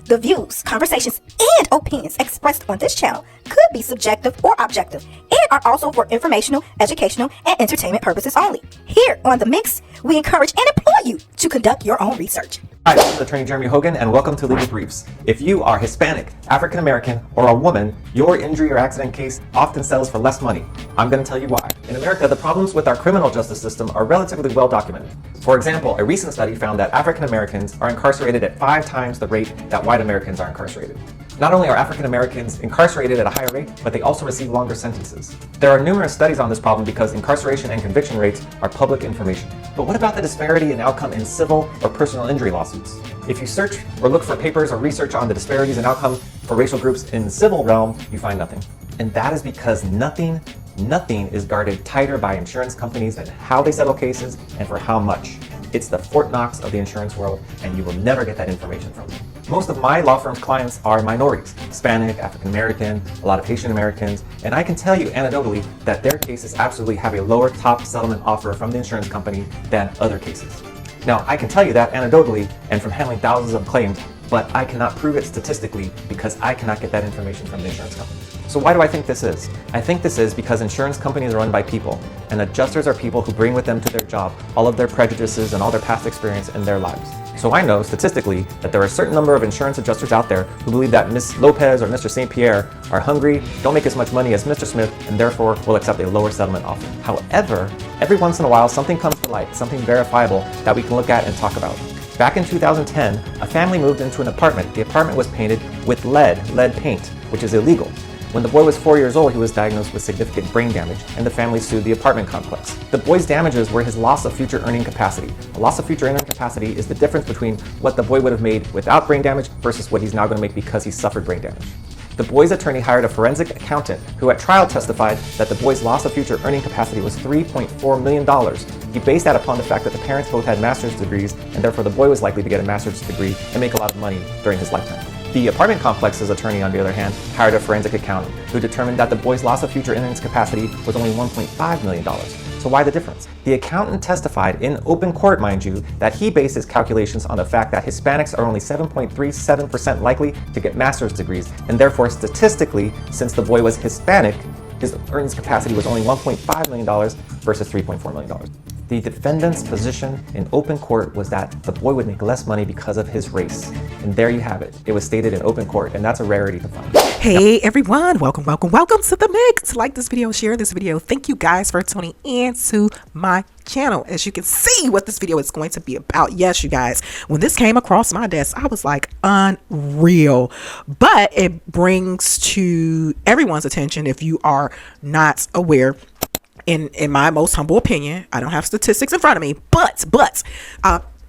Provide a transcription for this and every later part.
The views, conversations, and opinions expressed on this channel could be subjective or objective and are also for informational, educational, and entertainment purposes only. Here on The Mix, we encourage and implore you to conduct your own research. Hi, this is Attorney Jeremy Hogan, and welcome to Legal Briefs. If you are Hispanic, African American, or a woman, your injury or accident case often sells for less money. I'm going to tell you why. In America, the problems with our criminal justice system are relatively well documented. For example, a recent study found that African Americans are incarcerated at 5 times the rate that white Americans are incarcerated. Not only are African Americans incarcerated at a higher rate, but they also receive longer sentences. There are numerous studies on this problem because incarceration and conviction rates are public information. But what about the disparity in outcome in civil or personal injury lawsuits? If you search or look for papers or research on the disparities in outcome for racial groups in the civil realm, you find nothing. And that is because nothing is guarded tighter by insurance companies and how they settle cases and for how much. It's the Fort Knox of the insurance world, and you will never get that information from them. Most of my law firm's clients are minorities, Hispanic, African American, a lot of Haitian Americans, and I can tell you anecdotally that their cases absolutely have a lower top settlement offer from the insurance company than other cases. Now, I can tell you that anecdotally and from handling thousands of claims, but I cannot prove it statistically because I cannot get that information from the insurance company. So why do I think this is? I think this is because insurance companies are run by people, and adjusters are people who bring with them to their job all of their prejudices and all their past experience in their lives. So I know statistically that there are a certain number of insurance adjusters out there who believe that Ms. Lopez or Mr. St. Pierre are hungry, don't make as much money as Mr. Smith, and therefore will accept a lower settlement offer. However, every once in a while something comes to light, something verifiable that we can look at and talk about. Back in 2010, a family moved into an apartment. The apartment was painted with lead paint, which is illegal. When the boy was 4 years old, he was diagnosed with significant brain damage, and the family sued the apartment complex. The boy's damages were his loss of future earning capacity. A loss of future earning capacity is the difference between what the boy would have made without brain damage versus what he's now going to make because he suffered brain damage. The boy's attorney hired a forensic accountant who at trial testified that the boy's loss of future earning capacity was $3.4 million. He based that upon the fact that the parents both had master's degrees, and therefore the boy was likely to get a master's degree and make a lot of money during his lifetime. The apartment complex's attorney, on the other hand, hired a forensic accountant who determined that the boy's loss of future earnings capacity was only $1.5 million. So why the difference? The accountant testified in open court, mind you, that he based his calculations on the fact that Hispanics are only 7.37% likely to get master's degrees, and therefore statistically, since the boy was Hispanic, his earnings capacity was only $1.5 million versus $3.4 million. The defendant's position in open court was that the boy would make less money because of his race. And there you have it. It was stated in open court, and that's a rarity to find. Hey everyone, welcome to The Mix. Like this video, share this video. Thank you guys for tuning in to my channel. As you can see what this video is going to be about. Yes, you guys, when this came across my desk, I was like, unreal. But it brings to everyone's attention, if you are not aware, in my most humble opinion, I don't have statistics in front of me, but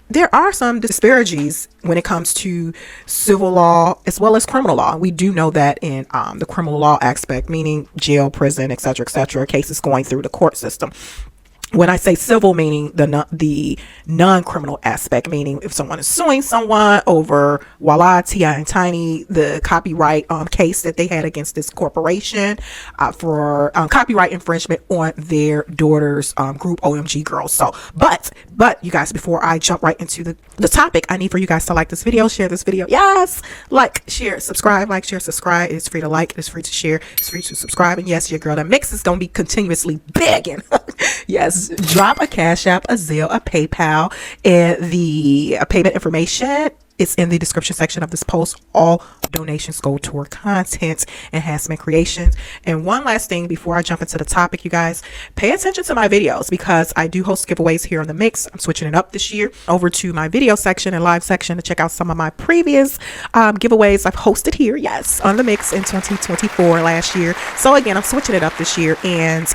there are some disparities when it comes to civil law as well as criminal law. We do know that in the criminal law aspect, meaning jail, prison, etc., cases going through the court system. When I say civil, meaning the non-criminal aspect, meaning if someone is suing someone over Voila, T.I. and Tiny, the copyright case that they had against this corporation for copyright infringement on their daughter's group OMG Girlz. So, but you guys, before I jump right into the topic, I need for you guys to like this video, share this video. Yes, like, share, subscribe, like, share, subscribe. It's free to like, it's free to share, it's free to subscribe. And yes, your girl, The Mix is gonna be continuously begging. Yes. Drop a Cash App, a Zelle, a PayPal, and the payment information is in the description section of this post. All donations go toward content enhancement creations. And one last thing before I jump into the topic, you guys, pay attention to my videos because I do host giveaways here on The Mix. I'm switching it up this year over to my video section and live section to check out some of my previous giveaways I've hosted here, yes, on The Mix in 2024 last year. So again, I'm switching it up this year, and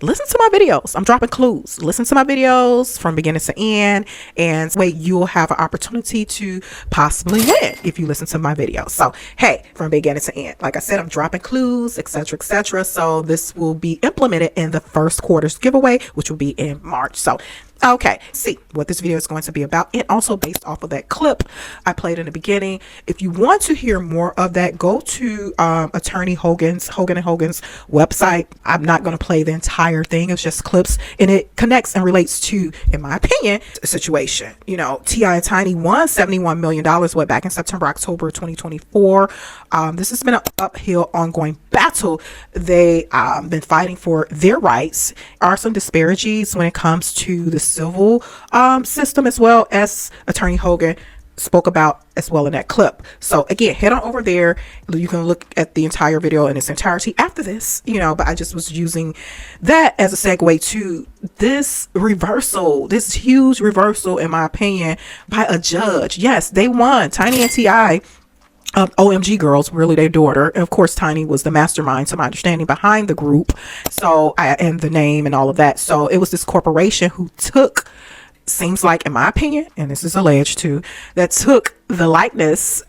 listen to my videos. I'm dropping clues. Listen to my videos from beginning to end, and wait, you'll have an opportunity to possibly win if you listen to my videos. So hey, from beginning to end, like I said, I'm dropping clues, etc. So this will be implemented in the first quarter's giveaway, which will be in March. So Okay, see what this video is going to be about, and also based off of that clip I played in the beginning. If you want to hear more of that, go to attorney Hogan and Hogan's website. I'm not going to play the entire thing. It's just clips, and it connects and relates to, in my opinion, a situation. You know, T.I. and Tiny won $71 million way back in September, October 2024. This has been an uphill, ongoing battle. They been fighting for their rights. There are some disparities when it comes to the civil system, as well as Attorney Hogan spoke about as well in that clip. So again, head on over there. You can look at the entire video in its entirety after this, you know, but I just was using that as a segue to this reversal, this huge reversal, in my opinion, by a judge. Yes, they won. Tiny and T.I., OMG Girlz, really their daughter. And of course, Tiny was the mastermind, to my understanding, behind the group. So and the name and all of that. So it was this corporation who took, seems like, in my opinion, and this is alleged too, that took the likeness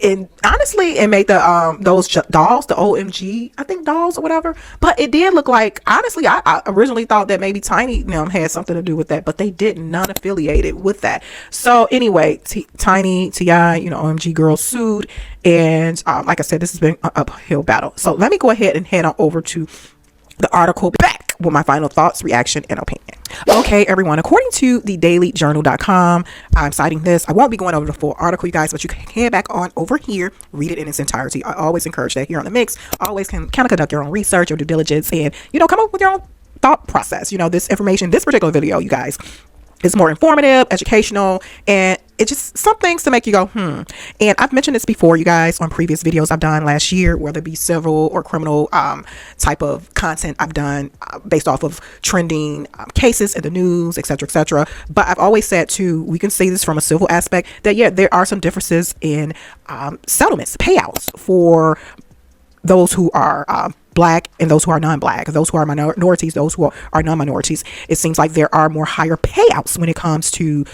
and honestly, it made the those dolls, the OMG, I think, dolls or whatever. But it did look like, honestly, I originally thought that maybe Tiny had something to do with that, but they didn't, none affiliated with that. So anyway, Tiny, T.I., OMG Girlz sued, and like I said, this has been an uphill battle. So let me go ahead and head on over to the article, back with my final thoughts, reaction, and opinion. Okay, everyone, according to the dailyjournal.com, I'm citing this. I won't be going over the full article, you guys, but you can head back on over here, read it in its entirety. I always encourage that here on The Mix. Always can kind of conduct your own research or due diligence and, come up with your own thought process. This information, this particular video, you guys, is more informative, educational, and it's just some things to make you go, And I've mentioned this before, you guys, on previous videos I've done last year, whether it be civil or criminal type of content I've done based off of trending cases in the news, etc., etc. But I've always said too, we can see this from a civil aspect, that yeah, there are some differences in settlements, payouts for those who are Black and those who are non-Black, those who are minorities, those who are non-minorities. It seems like there are more higher payouts when it comes to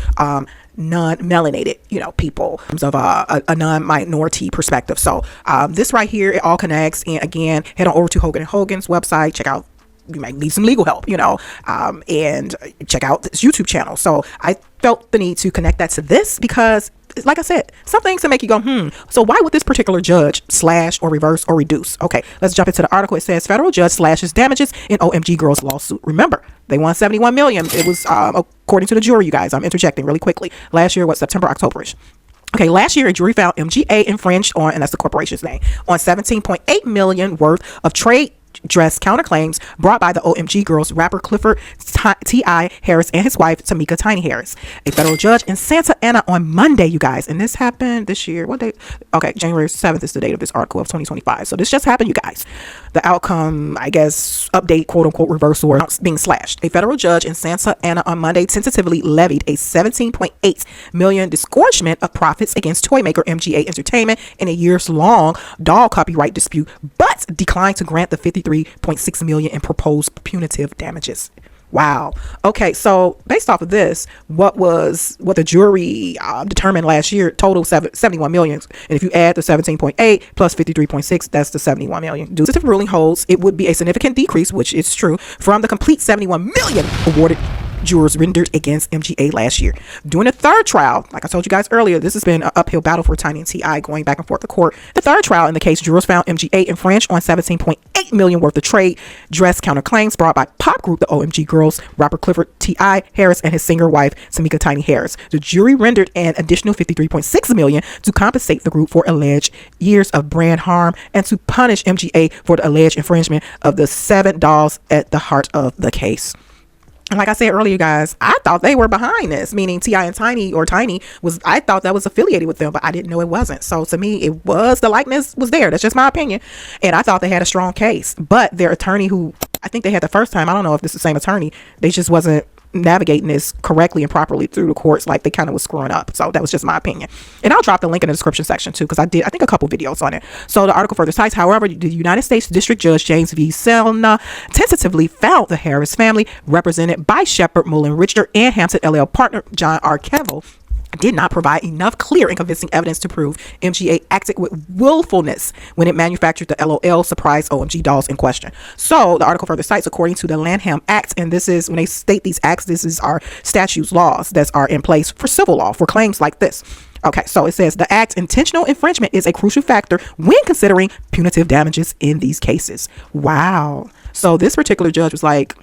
non-melanated, people, in terms of a non-minority perspective. So this right here, it all connects. And again, head on over to Hogan and Hogan's website. Check out, you might need some legal help, and check out this YouTube channel. So I felt the need to connect that to this because, like I said, some things to make you go, so why would this particular judge slash or reverse or reduce? Okay, let's jump into the article. It says federal judge slashes damages in OMG Girlz lawsuit. Remember, they won $71 million. It was according to the jury, you guys. I'm interjecting really quickly. Last year, September, October-ish. Okay, last year, a jury found MGA infringed on, and that's the corporation's name, on $17.8 million worth of trade dress counterclaims brought by the OMG Girlz rapper Clifford T.I. Harris and his wife Tamika Tiny Harris. A federal judge in Santa Ana on Monday, you guys, and this happened this year. What date? Okay, January 7th is the date of this article of 2025. So this just happened, you guys. The outcome, I guess, update, quote unquote, reversal, or being slashed. A federal judge in Santa Ana on Monday tentatively levied a $17.8 million disgorgement of profits against toy maker MGA Entertainment in a years-long doll copyright dispute, but declined to grant the $53.6 million in proposed punitive damages. Wow. Okay, so based off of this, what the jury determined last year, total 71 million. And if you add the 17.8 plus 53.6, that's the 71 million. Due to the ruling holds, it would be a significant decrease, which is true, from the complete 71 million awarded jurors rendered against MGA last year. During the third trial, like I told you guys earlier, this has been an uphill battle for Tiny and T.I. going back and forth to court. The third trial in the case, jurors found MGA infringed on $17.8 million worth of trade dress counterclaims brought by pop group the OMG Girlz, rapper Clifford T.I. Harris and his singer wife Tamika Tiny Harris. The jury rendered an additional $53.6 million to compensate the group for alleged years of brand harm and to punish MGA for the alleged infringement of the 7 dolls at the heart of the case. And like I said earlier, guys, I thought they were behind this, meaning T.I. and Tiny was, I thought that was affiliated with them, but I didn't know it wasn't. So to me, it was, the likeness was there. That's just my opinion. And I thought they had a strong case, but their attorney, who I think they had the first time, I don't know if this is the same attorney, they just wasn't navigating this correctly and properly through the courts. Like, they kind of was screwing up. So that was just my opinion. And I'll drop the link in the description section too, because I think a couple videos on it. So the article further cites, however, the United States District Judge James V. Selna tentatively found the Harris family, represented by Shepard Mullen Richter and Hampton LL partner John R. Cavill, did not provide enough clear and convincing evidence to prove MGA acted with willfulness when it manufactured the LOL surprise OMG dolls in question. So the article further cites, according to the Lanham Act, and this is when they state these acts, this is our statutes, laws that are in place for civil law for claims like this. Okay, so it says the act's intentional infringement is a crucial factor when considering punitive damages in these cases. Wow. So this particular judge was like,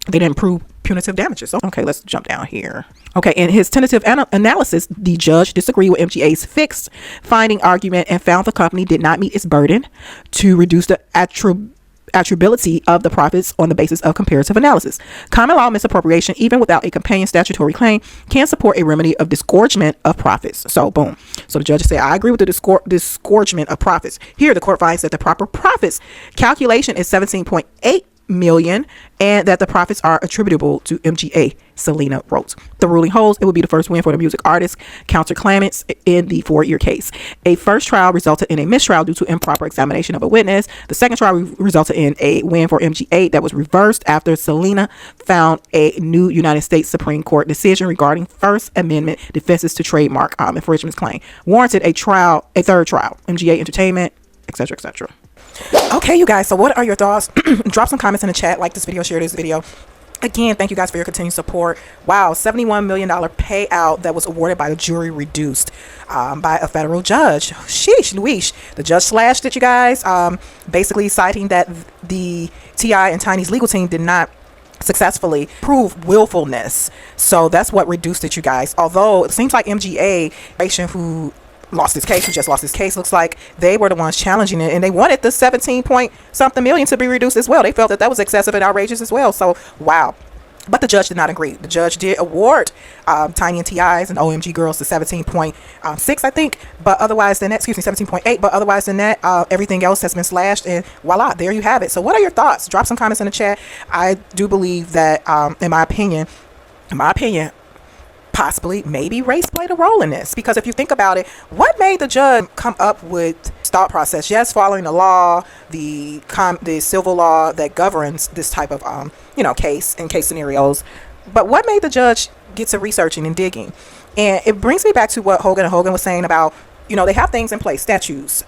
they didn't prove punitive damages. Okay, let's jump down here. Okay, in his tentative analysis, the judge disagreed with MGA's fixed finding argument and found the company did not meet its burden to reduce the attributability of the profits on the basis of comparative analysis. Common law misappropriation, even without a companion statutory claim, can support a remedy of disgorgement of profits. So boom. So the judge said, I agree with the disgorgement of profits. Here, the court finds that the proper profits calculation is 17.8 million and that the profits are attributable to MGA, Selena wrote. The ruling holds it will be the first win for the music artist counterclaimants in the 4-year case. A first trial resulted in a mistrial due to improper examination of a witness. The second trial resulted in a win for MGA that was reversed after Selena found a new United States Supreme Court decision regarding First Amendment defenses to trademark infringement's claim warranted a third trial. MGA Entertainment, etc., etc. Okay, you guys, so what are your thoughts? Drop some comments in the chat, like this video, share this video. Again, thank you guys for your continued support. Wow, $71 million payout that was awarded by the jury reduced by a federal judge. Sheesh, Louise. The judge slashed it, you guys, basically citing that the T.I. and Tiny's legal team did not successfully prove willfulness. So that's what reduced it, you guys. Although it seems like MGA, who just lost this case, looks like they were the ones challenging it, and they wanted the 17 point something million to be reduced as well. They felt that that was excessive and outrageous as well. So wow. But the judge did not agree. The judge did award Tiny and T.I.'s and OMG Girlz to 17.6, I think, but otherwise than that, 17.8, but otherwise than that, everything else has been slashed, and voila, there you have it. So what are your thoughts? Drop some comments in the chat. I do believe that in my opinion, possibly maybe race played a role in this, because if you think about it, what made the judge come up with thought process? Yes, following the law, the civil law that governs this type of case scenarios, but what made the judge get to researching and digging? And it brings me back to what Hogan was saying about, they have things in place, statutes,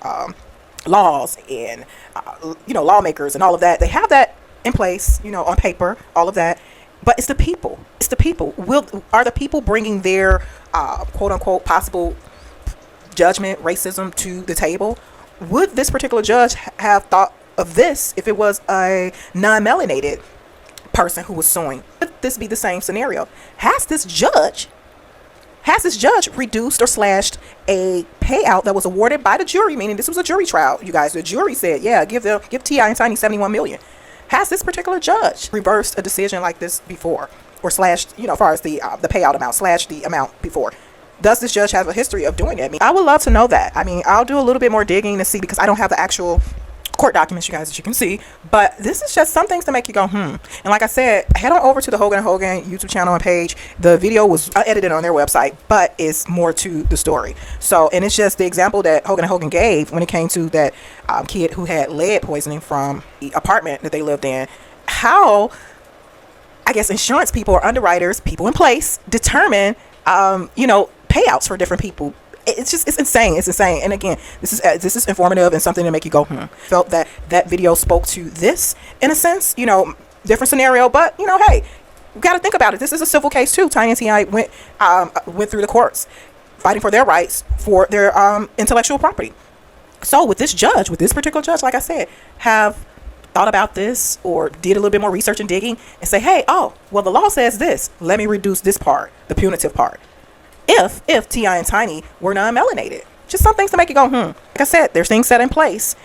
laws, and lawmakers and all of that. They have that in place, on paper, all of that. But it's the people. It's the people. Are the people bringing their quote unquote possible judgment, racism to the table? Would this particular judge have thought of this if it was a non-melanated person who was suing? Would this be the same scenario? Has this judge reduced or slashed a payout that was awarded by the jury? Meaning this was a jury trial, you guys. The jury said, yeah, give T.I. and Tiny 71 million. Has this particular judge reversed a decision like this before, or slashed, as far as the payout amount, slashed the amount before? Does this judge have a history of doing it? I would love to know that. I'll do a little bit more digging to see, because I don't have the actual court documents, you guys, as you can see. But this is just some things to make you go, And like I said, head on over to the Hogan & Hogan YouTube channel and page. The video was edited on their website, but it's more to the story. So, and it's just the example that Hogan & Hogan gave when it came to that kid who had lead poisoning from the apartment that they lived in. How, I guess, insurance people or underwriters, people in place, determine, payouts for different people. It's insane. It's insane. And again, this is informative and something to make you go, Felt that video spoke to this in a sense, different scenario, but hey, you got to think about it. This is a civil case too. Tiny and T.I. went through the courts fighting for their rights, for their intellectual property. So with this particular judge, like I said, have thought about this or did a little bit more research and digging and say, hey, the law says this. Let me reduce this part, the punitive part. If T.I. and Tiny were non-melanated. Just some things to make you go, Like I said, there's things set in place.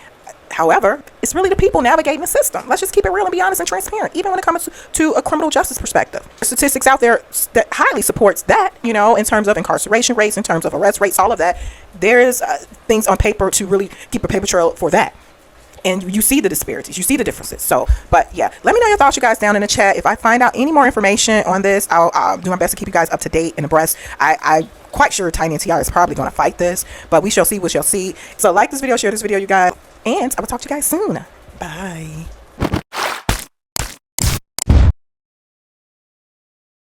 However, it's really the people navigating the system. Let's just keep it real and be honest and transparent, even when it comes to a criminal justice perspective. There's statistics out there that highly supports that, in terms of incarceration rates, in terms of arrest rates, all of that. There is things on paper to really keep a paper trail for that. And you see the disparities, you see the differences. So, but yeah, let me know your thoughts, you guys, down in the chat. If I find out any more information on this, I'll do my best to keep you guys up to date and abreast. I'm quite sure Tiny and T.I. is probably going to fight this, but we shall see, we shall see. So like this video, share this video, you guys, and I will talk to you guys soon. Bye.